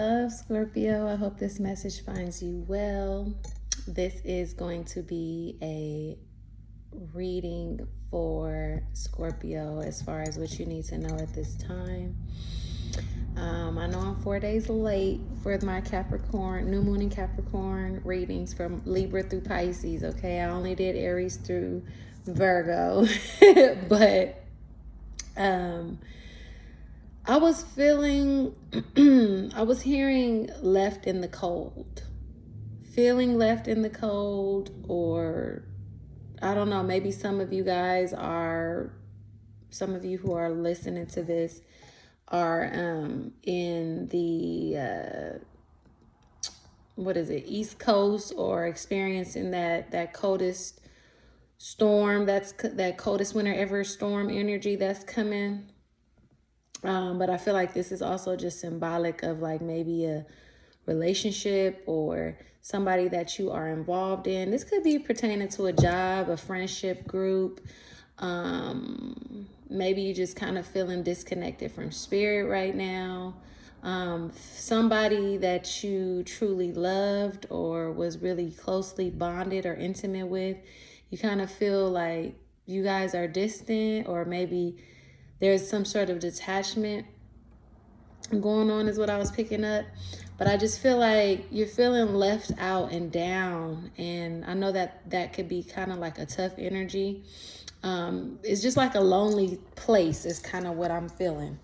love, Scorpio. I hope this message finds you well. This is going to be a reading for Scorpio as far as what you need to know at this time. I know I'm 4 days late for my Capricorn, new moon in Capricorn readings from Libra through Pisces, okay? I only did Aries through Virgo, but I was feeling, I was hearing left in the cold, feeling left in the cold, or I don't know, maybe some of you guys are, some of you who are listening to this are in the, East Coast, or experiencing that coldest storm, that coldest winter ever storm energy that's coming. But I feel like this is also just symbolic of like maybe a relationship or somebody that you are involved in. This could be pertaining to a job, a friendship group. Maybe you just kind of feeling disconnected from spirit right now. Somebody that you truly loved or was really closely bonded or intimate with, you kind of feel like you guys are distant, or maybe there's some sort of detachment going on is what I was picking up. But I just feel like you're feeling left out and down. And I know that could be kind of like a tough energy. It's just like a lonely place is kind of what I'm feeling.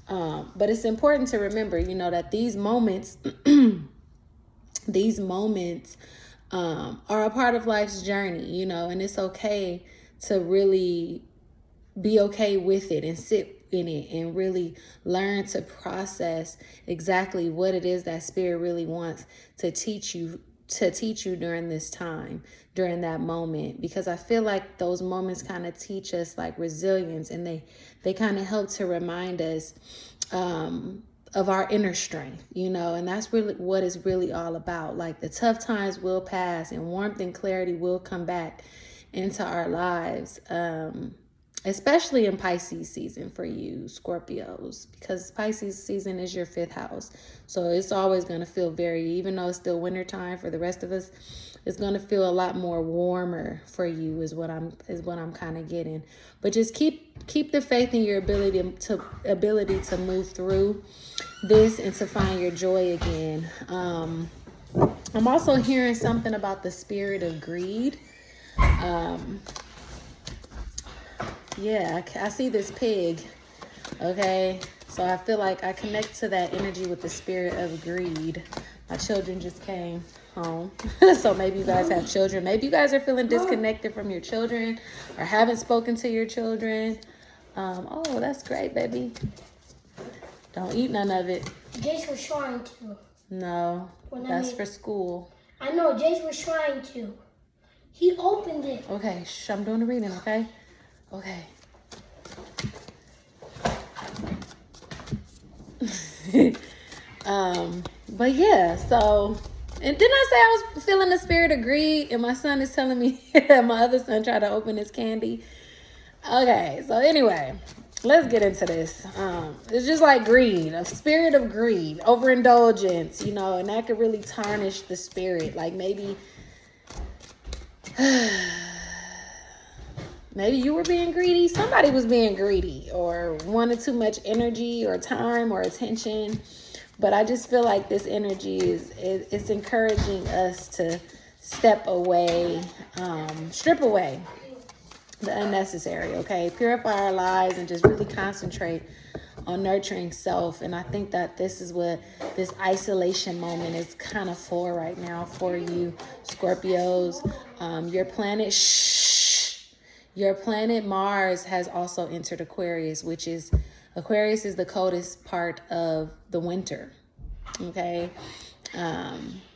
But it's important to remember, that these moments, are a part of life's journey, and it's okay to really be okay with it and sit in it and really learn to process exactly what it is that spirit really wants to teach you during this time, during that moment. Because I feel like those moments kind of teach us like resilience, and they kind of help to remind us of our inner strength, and that's really what it's really all about. Like, the tough times will pass and warmth and clarity will come back into our lives. Especially in Pisces season for you Scorpios, because Pisces season is your 5th house. So it's always going to feel even though it's still winter time for the rest of us, it's going to feel a lot more warmer for you is what I'm kind of getting. But just keep the faith in your ability to move through this and to find your joy again. I'm also hearing something about the spirit of greed. Yeah, I see this pig, okay? So I feel like I connect to that energy with the spirit of greed. My children just came home. So maybe you guys have children. Maybe you guys are feeling disconnected from your children or haven't spoken to your children. Oh, that's great, baby. Don't eat none of it. Jace was trying to. No, that's for school. I know, Jace was trying to. He opened it. Okay, shh, I'm doing the reading, okay? Okay. But yeah, so, and didn't I say I was feeling the spirit of greed? And my son is telling me my other son tried to open his candy. Okay, so anyway, let's get into this. It's just like greed, a spirit of greed, overindulgence, and that could really tarnish the spirit. Like maybe you were being greedy, somebody was being greedy, or wanted too much energy or time or attention. But I just feel like this energy it's encouraging us to step away, strip away the unnecessary, okay? Purify our lives and just really concentrate on nurturing self. And I think that this is what this isolation moment is kind of for right now for you Scorpios. Your planet Mars has also entered Aquarius, which is the coldest part of the winter. Okay.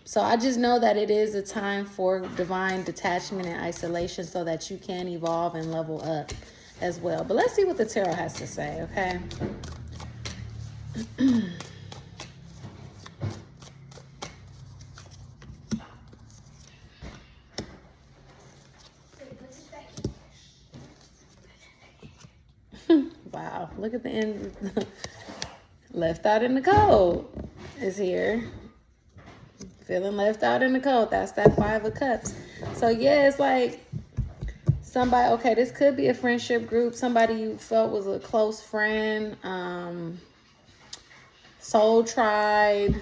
So I just know that it is a time for divine detachment and isolation so that you can evolve and level up as well. But let's see what the tarot has to say, okay? Wow, look at the end. Left out in the cold. is here. Feeling left out in the cold. That's that 5 of Cups. So yeah, it's like somebody, okay, this could be a friendship group. Somebody you felt was a close friend, soul tribe,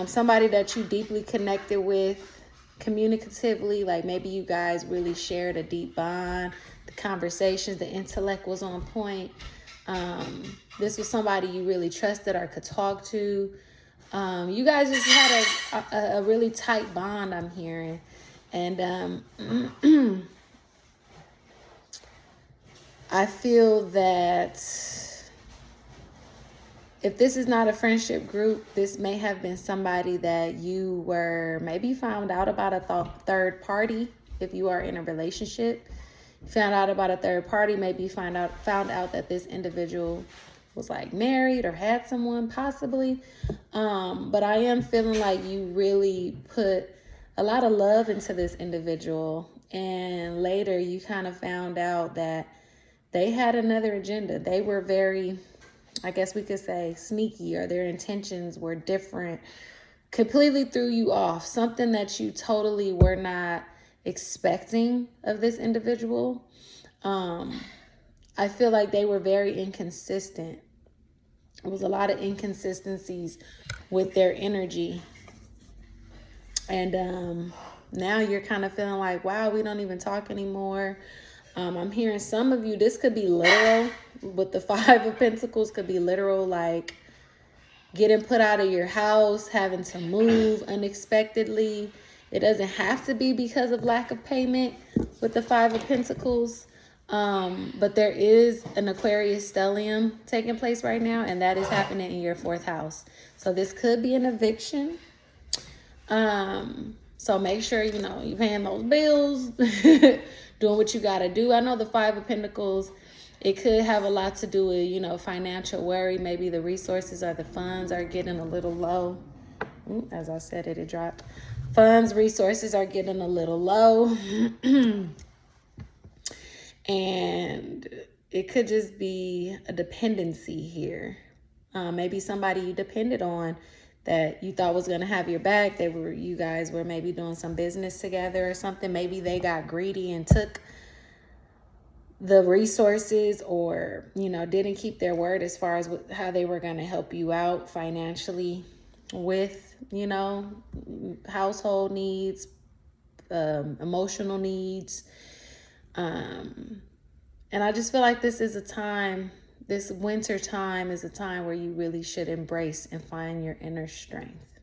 somebody that you deeply connected with communicatively. Like maybe you guys really shared a deep bond. The conversations, the intellect was on point. This was somebody you really trusted or could talk to. You guys just had a really tight bond, I'm hearing. And I feel that if this is not a friendship group, this may have been somebody that you were maybe found out about a third party. If you are in a relationship, you found out about a third party, maybe found out that this individual was like married or had someone possibly. But I am feeling like you really put a lot of love into this individual, and later you kind of found out that they had another agenda. They were very, I guess we could say, sneaky, or their intentions were different, completely threw you off. Something that you totally were not expecting of this individual. I feel like they were very inconsistent. There was a lot of inconsistencies with their energy. And now you're kind of feeling like, wow, we don't even talk anymore. I'm hearing some of you, this could be literal. With the 5 of Pentacles, could be literal, like getting put out of your house, having to move unexpectedly. It doesn't have to be because of lack of payment with the 5 of Pentacles. But there is an Aquarius stellium taking place right now, and that is happening in your 4th house. So this could be an eviction. So make sure, you're paying those bills, doing what you got to do. I know the 5 of Pentacles, it could have a lot to do with, financial worry. Maybe the resources or the funds are getting a little low. As I said it dropped. Funds, resources are getting a little low. And it could just be a dependency here. Maybe somebody you depended on that you thought was going to have your back. You guys were maybe doing some business together or something. Maybe they got greedy and took the resources, or, didn't keep their word as far as how they were going to help you out financially with, household needs, emotional needs. And I just feel like this winter time is a time where you really should embrace and find your inner strength.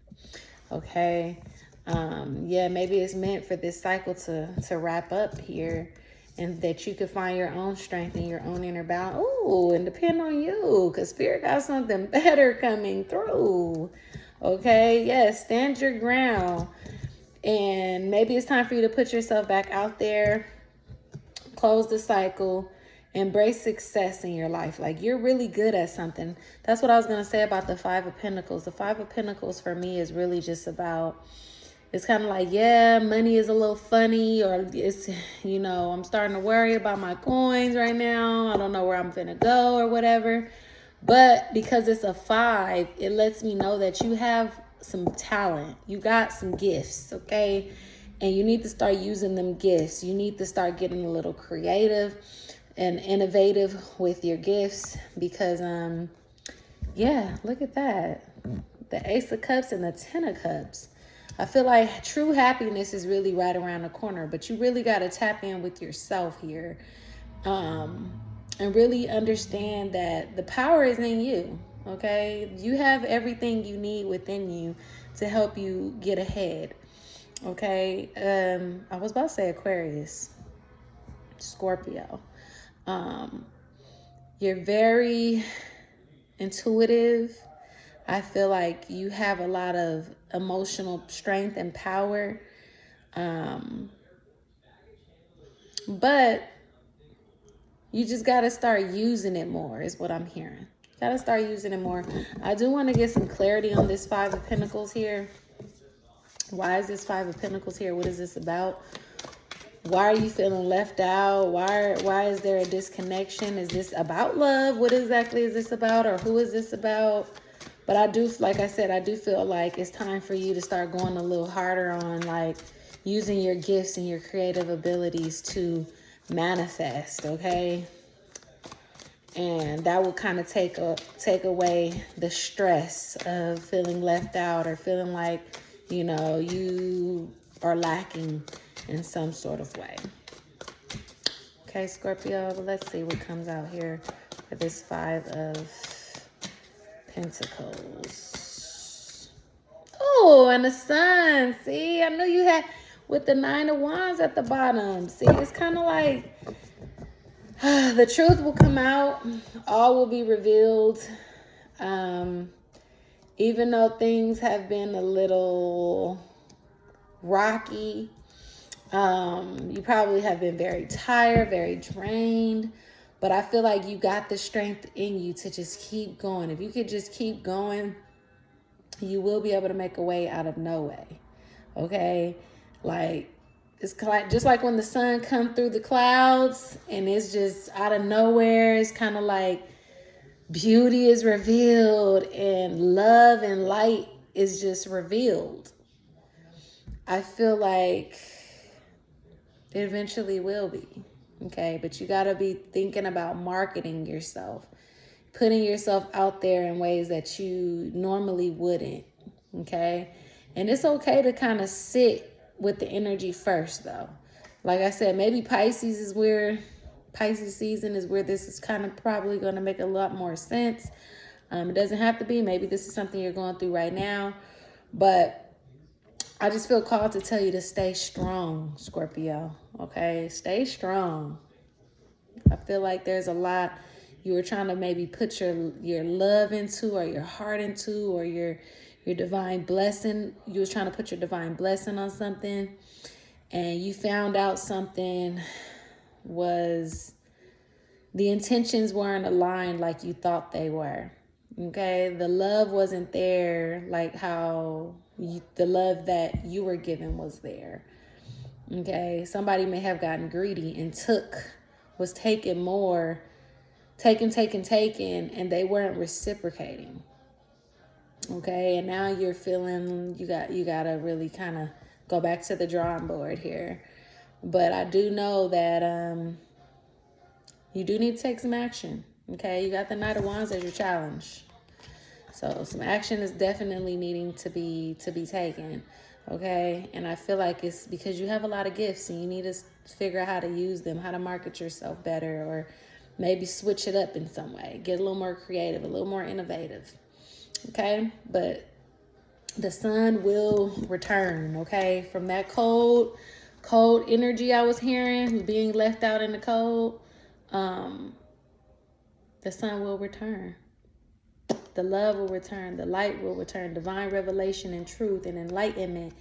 Okay. Yeah, maybe it's meant for this cycle to wrap up here, and that you could find your own strength and your own inner balance. Ooh, and depend on you, because Spirit got something better coming through. Okay. Yes. Stand your ground. And maybe it's time for you to put yourself back out there, close the cycle, embrace success in your life. Like, you're really good at something. That's what I was going to say about the 5 of Pentacles. The 5 of Pentacles for me is really just about, it's kind of like, yeah, money is a little funny, or it's, I'm starting to worry about my coins right now. I don't know where I'm going to go or whatever. But because it's a 5, it lets me know that you have some talent. You got some gifts, okay? And you need to start using them gifts. You need to start getting a little creative and innovative with your gifts, because yeah, look at that, the Ace of Cups and the 10 of Cups. I feel like true happiness is really right around the corner, but you really got to tap in with yourself here, and really understand that the power is in you. Okay, you have everything you need within you to help you get ahead. Okay, I was about to say Aquarius, Scorpio. You're very intuitive. I feel like you have a lot of emotional strength and power. But you just got to start using it more, is what I'm hearing. Got to start using it more. I do want to get some clarity on this 5 of Pentacles here. Why is this 5 of Pentacles here? What is this about? Why are you feeling left out? Why is there a disconnection? Is this about love? What exactly is this about? Or who is this about? But I do, like I said, I do feel like it's time for you to start going a little harder on like using your gifts and your creative abilities to manifest, okay? And that will kind of take away the stress of feeling left out or feeling like, you know, you are lacking in some sort of way. Okay, Scorpio, let's see what comes out here for this 5 of Pentacles. Oh, and the Sun. See, I knew you had with the 9 of Wands at the bottom. See, it's kind of like the truth will come out. All will be revealed. Even though things have been a little rocky, you probably have been very tired, very drained, but I feel like you got the strength in you to just keep going. If you could just keep going, you will be able to make a way out of no way. Okay? Like, it's like just like when the sun comes through the clouds and it's just out of nowhere, it's kind of like beauty is revealed and love and light is just revealed. I feel like it eventually will be. Okay, but you got to be thinking about marketing yourself, putting yourself out there in ways that you normally wouldn't. Okay, and it's okay to kind of sit with the energy first, though. Like I said, maybe Pisces season is where this is kind of probably going to make a lot more sense. It doesn't have to be. Maybe this is something you're going through right now, but I just feel called to tell you to stay strong, Scorpio. Okay, stay strong. I feel like there's a lot you were trying to maybe put your love into, or your heart into, or your divine blessing. You was trying to put your divine blessing on something, and you found out something was, the intentions weren't aligned like you thought they were. Okay, the love wasn't there like how the love that you were given was there. Okay, somebody may have gotten greedy and was taking more, taking, and they weren't reciprocating. Okay, and now you're feeling you gotta really kind of go back to the drawing board here. But I do know that you do need to take some action. Okay, you got the Knight of Wands as your challenge. So some action is definitely needing to be taken. Okay, and I feel like it's because you have a lot of gifts and you need to figure out how to use them, how to market yourself better, or maybe switch it up in some way, get a little more creative, a little more innovative. Okay, but the sun will return. Okay, from that cold energy I was hearing, being left out in the cold, the sun will return. The love will return. The light will return. Divine revelation and truth and enlightenment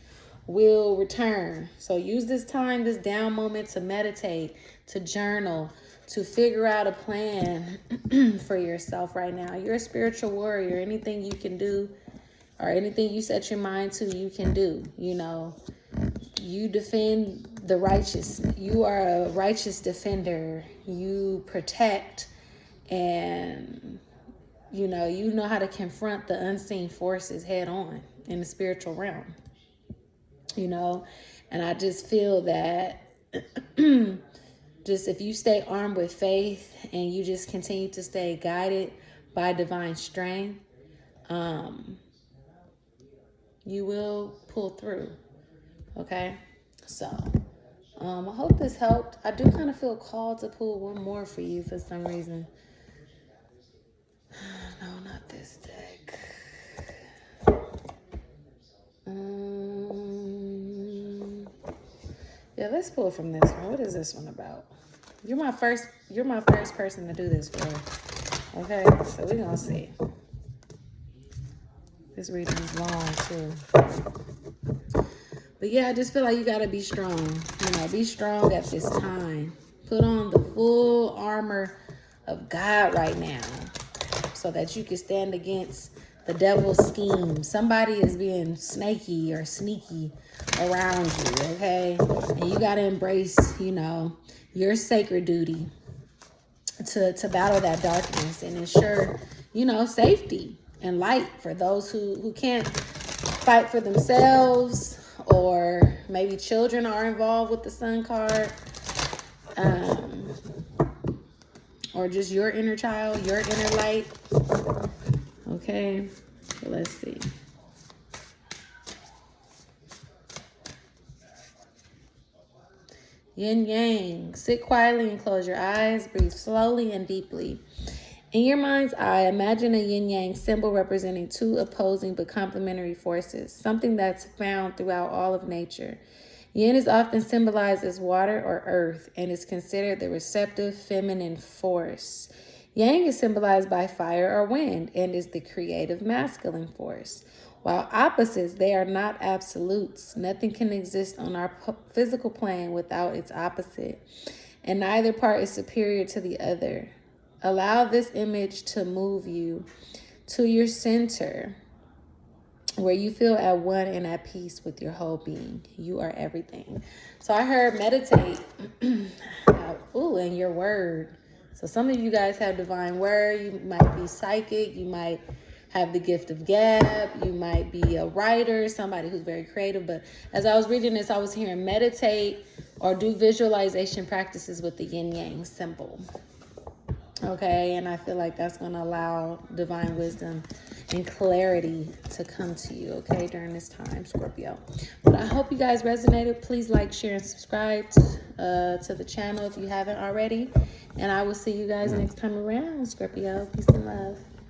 will return. So use this time, this down moment, to meditate, to journal, to figure out a plan for yourself right now. You're a spiritual warrior. Anything you can do or anything you set your mind to, you can do. You know, you defend the righteous. You are a righteous defender. You protect, and you know how to confront the unseen forces head on in the spiritual realm. You know, and I just feel that just if you stay armed with faith and you just continue to stay guided by divine strength, you will pull through. Okay, so I hope this helped. I do kind of feel called to pull one more for you for some reason. No, not this deck. Yeah, let's pull from this one. What is this one about? You're my first person to do this for. Okay, so we're gonna see. This reading is long too. But yeah, I just feel like you gotta be strong. You know, be strong at this time. Put on the full armor of God right now, so that you can stand against the devil's scheme. Somebody is being snaky or sneaky around you, okay? And you got to embrace, your sacred duty to battle that darkness and ensure, safety. and light for those who can't fight for themselves, or maybe children are involved with the Sun card, or just your inner child, your inner light. Okay, so let's see. Yin Yang. Sit quietly and close your eyes. Breathe slowly and deeply. In your mind's eye, imagine a yin yang symbol representing two opposing but complementary forces, something that's found throughout all of nature. Yin is often symbolized as water or earth and is considered the receptive feminine force. Yang is symbolized by fire or wind and is the creative masculine force. While opposites, they are not absolutes. Nothing can exist on our physical plane without its opposite, and neither part is superior to the other. Allow this image to move you to your center, where you feel at one and at peace with your whole being. You are everything. So I heard meditate. Ooh, and your word. So some of you guys have divine word. You might be psychic. You might have the gift of gab. You might be a writer, somebody who's very creative. But as I was reading this, I was hearing meditate or do visualization practices with the yin yang symbol. Okay, and I feel like that's going to allow divine wisdom and clarity to come to you, okay, during this time, Scorpio. But I hope you guys resonated. Please like, share, and subscribe to the channel if you haven't already. And I will see you guys next time around, Scorpio. Peace and love.